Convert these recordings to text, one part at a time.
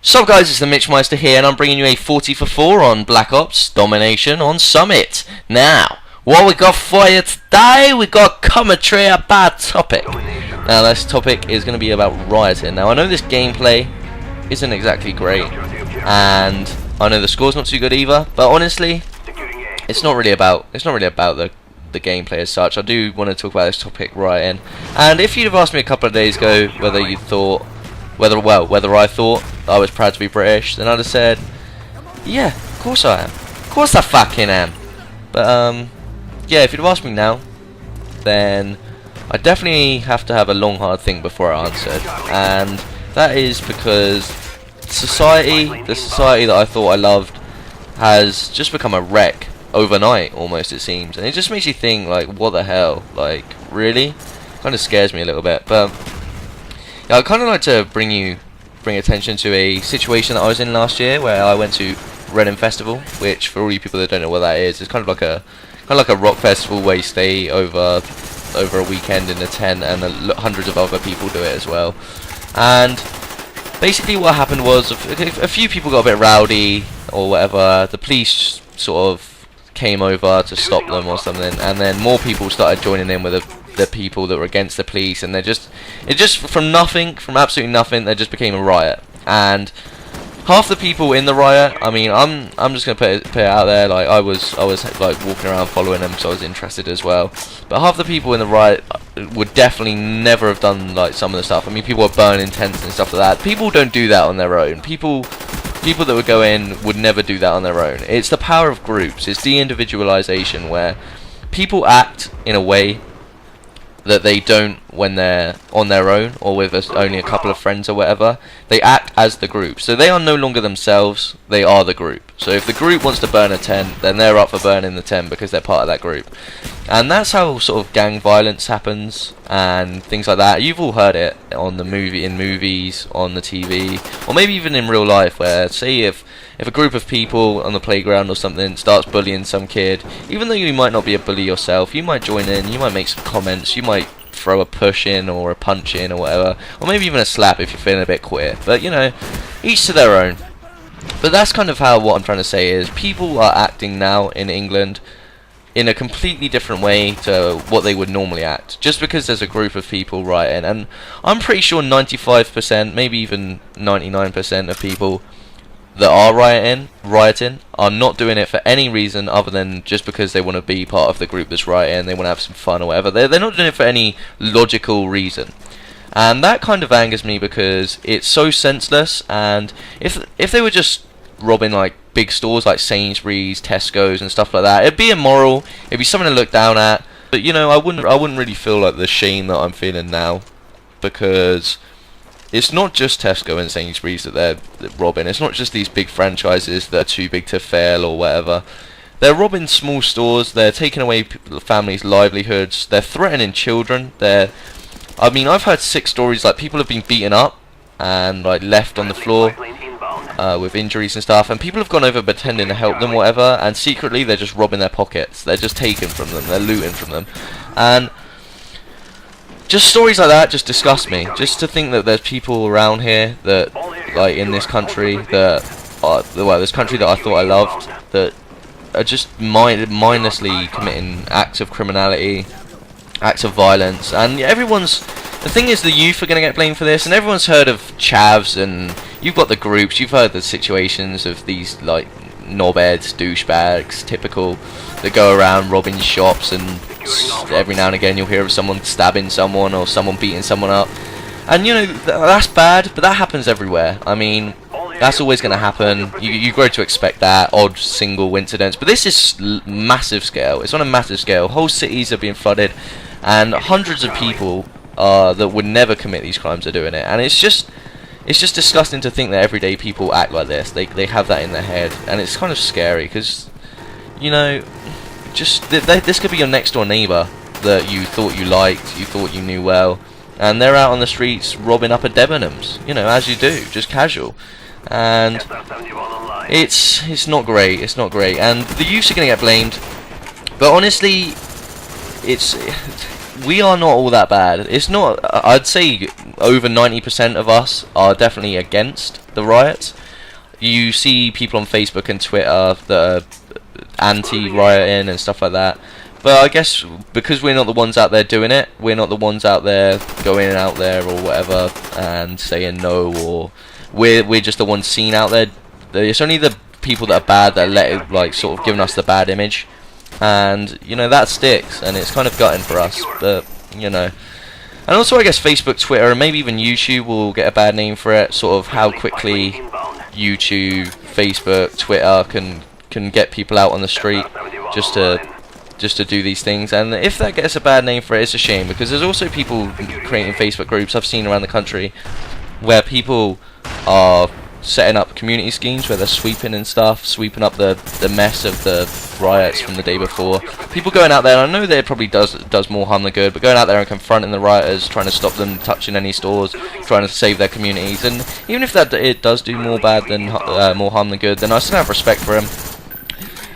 So guys, it's the MitchMeister here, and I'm bringing you a 40 for 4 on Black Ops Domination on Summit. Now, what we got for you today, we got commentary about topic. Now this topic is going to be about rioting. Now I know this gameplay isn't exactly great, and I know the score's not too good either, but honestly, it's not really about the gameplay as such. I do want to talk about this topic rioting, and if you'd have asked me a couple of days ago whether I thought I was proud to be British, then I'd have said, yeah, of course I am. Of course I fucking am. But, yeah, if you'd have asked me now, then I definitely have to have a long, hard think before I answered. And that is because the society that I thought I loved, has just become a wreck overnight, almost, it seems. And it just makes you think, like, what the hell? Like, really? Kind of scares me a little bit, but yeah, I'd kind of like to bring attention to a situation that I was in last year, where I went to Reading Festival, which, for all you people that don't know what that is kind of like a rock festival where you stay over a weekend in a tent, and hundreds of other people do it as well. And basically, what happened was a few people got a bit rowdy or whatever. The police sort of came over to stop them or something, and then more people started joining in with the people that were against the police, and from absolutely nothing, there just became a riot. And half the people in the riot, I mean, I'm just gonna put it out there, like I was like walking around following them, so I was interested as well. But half the people in the riot would definitely never have done like some of the stuff. I mean, people were burning tents and stuff like that. People don't do that on their own. People that would go in would never do that on their own. It's the power of groups. It's de-individualization, where people act in a way that they don't when they're on their own or with only a couple of friends or whatever. They act as the group, so they are no longer themselves, they are the group. So if the group wants to burn a tent, then they're up for burning the tent because they're part of that group. And that's how sort of gang violence happens and things like that. You've all heard it in movies, on the TV, or maybe even in real life, where say if a group of people on the playground or something starts bullying some kid, even though you might not be a bully yourself, you might join in, you might make some comments, you might throw a push in or a punch in or whatever, or maybe even a slap if you're feeling a bit queer. But you know, each to their own. But that's kind of what I'm trying to say is people are acting now in England in a completely different way to what they would normally act, just because there's a group of people rioting. And I'm pretty sure 95%, maybe even 99% of people that are rioting are not doing it for any reason other than just because they want to be part of the group that's rioting, they want to have some fun or whatever. They're not doing it for any logical reason. And that kind of angers me because it's so senseless. And if they were just robbing like big stores like Sainsbury's, Tesco's and stuff like that, it'd be immoral, it'd be something to look down at. But you know, I wouldn't really feel like the shame that I'm feeling now, because it's not just Tesco and Sainsbury's that they're robbing. It's not just these big franchises that are too big to fail or whatever. They're robbing small stores. They're taking away families' livelihoods. They're threatening children. I mean, I've heard 6 stories like people have been beaten up and like left on the floor with injuries and stuff, and people have gone over pretending to help them, whatever, and secretly they're just robbing their pockets. They're just taking from them. They're looting from them, and just stories like that just disgust me. Just to think that there's people around here that, like in this country, this country that I thought I loved, that are just mindlessly committing acts of criminality, acts of violence. And the thing is, the youth are going to get blamed for this, and everyone's heard of chavs, and you've got the groups, you've heard the situations of these like knobheads, douchebags, typical, that go around robbing shops, and every now and again you'll hear of someone stabbing someone or someone beating someone up. And you know, that's bad, but that happens everywhere. I mean, that's always going to happen. You grow to expect that, odd single incidents. But this is massive scale. It's on a massive scale. Whole cities are being flooded, and hundreds of people that would never commit these crimes are doing it. And it's just disgusting to think that everyday people act like this. They have that in their head, and it's kind of scary because, you know, this could be your next door neighbour that you thought you liked, you thought you knew well, and they're out on the streets robbing up a Debenhams, you know, as you do, just casual. And it's not great. It's not great, and the youths are going to get blamed. But honestly, we are not all that bad. It's not. I'd say over 90% of us are definitely against the riots. You see people on Facebook and Twitter that are anti-rioting and stuff like that. But I guess because we're not the ones out there doing it, we're not the ones out there going out there or whatever and saying no, or we're just the ones seen out there. It's only the people that are bad that like sort of giving us the bad image, and you know that sticks, and it's kind of gutting for us. But you know, and also I guess Facebook, Twitter, and maybe even YouTube will get a bad name for it. Sort of how quickly YouTube, Facebook, Twitter can get people out on the street just to do these things, and if that gets a bad name for it, it's a shame, because there's also people creating Facebook groups I've seen around the country where people are setting up community schemes where they're sweeping and stuff, sweeping up the mess of the riots from the day before. People going out there, and I know that it probably does more harm than good, but going out there and confronting the rioters, trying to stop them touching any stores, trying to save their communities, and even if that it does do more bad than more harm than good, then I still have respect for them.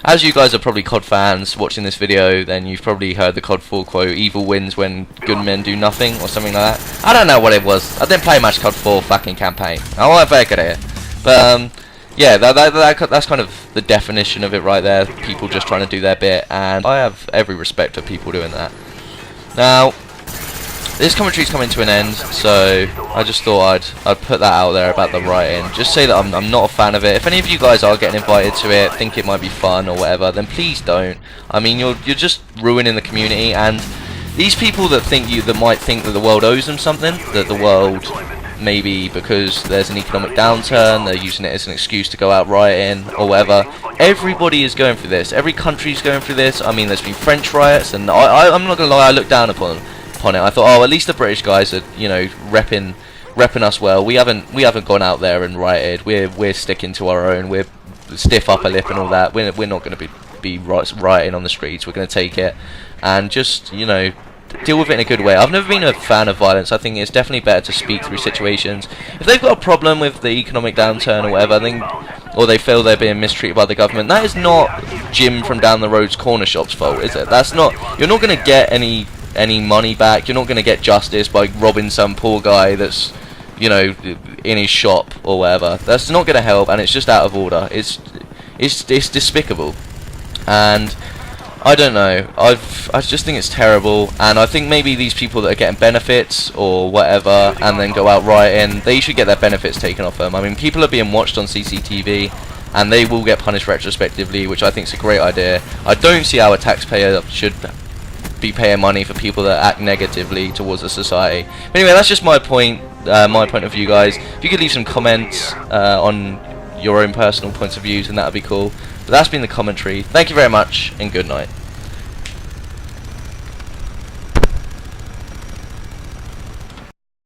As you guys are probably COD fans watching this video, then you've probably heard the COD 4 quote, "Evil wins when good men do nothing," or something like that. I don't know what it was. I didn't play much COD 4 fucking campaign. I won't back at it. But yeah, that's kind of the definition of it right there. People just trying to do their bit, and I have every respect for people doing that. Now, this commentary's coming to an end, so I just thought I'd put that out there about the rioting. Just say that I'm not a fan of it. If any of you guys are getting invited to it, think it might be fun or whatever, then please don't. I mean, you're just ruining the community, and these people that might think that the world owes them something, that the world maybe because there's an economic downturn, they're using it as an excuse to go out rioting or whatever. Everybody is going through this. Every country's going through this. I mean, there's been French riots, and I'm not gonna lie, I looked down upon it. I thought, oh, at least the British guys are, you know, repping us well. We haven't gone out there and rioted. We're sticking to our own. We're stiff upper lip and all that. We're not going to be rioting on the streets. We're going to take it and just, you know, deal with it in a good way. I've never been a fan of violence. I think it's definitely better to speak through situations. If they've got a problem with the economic downturn or whatever, or they feel they're being mistreated by the government, that is not Jim from down the road's corner shop's fault, is it? That's not. You're not going to get any money back. You're not going to get justice by robbing some poor guy that's, you know, in his shop or whatever. That's not going to help, and it's just out of order. It's despicable, and I don't know. I just think it's terrible, and I think maybe these people that are getting benefits or whatever and then go out rioting, they should get their benefits taken off them. I mean, people are being watched on CCTV, and they will get punished retrospectively, which I think is a great idea. I don't see how a taxpayer should be paying money for people that act negatively towards the society. But anyway, that's just my point of view, guys. If you could leave some comments on your own personal points of views, and that would be cool. But that's been the commentary. Thank you very much, and good night.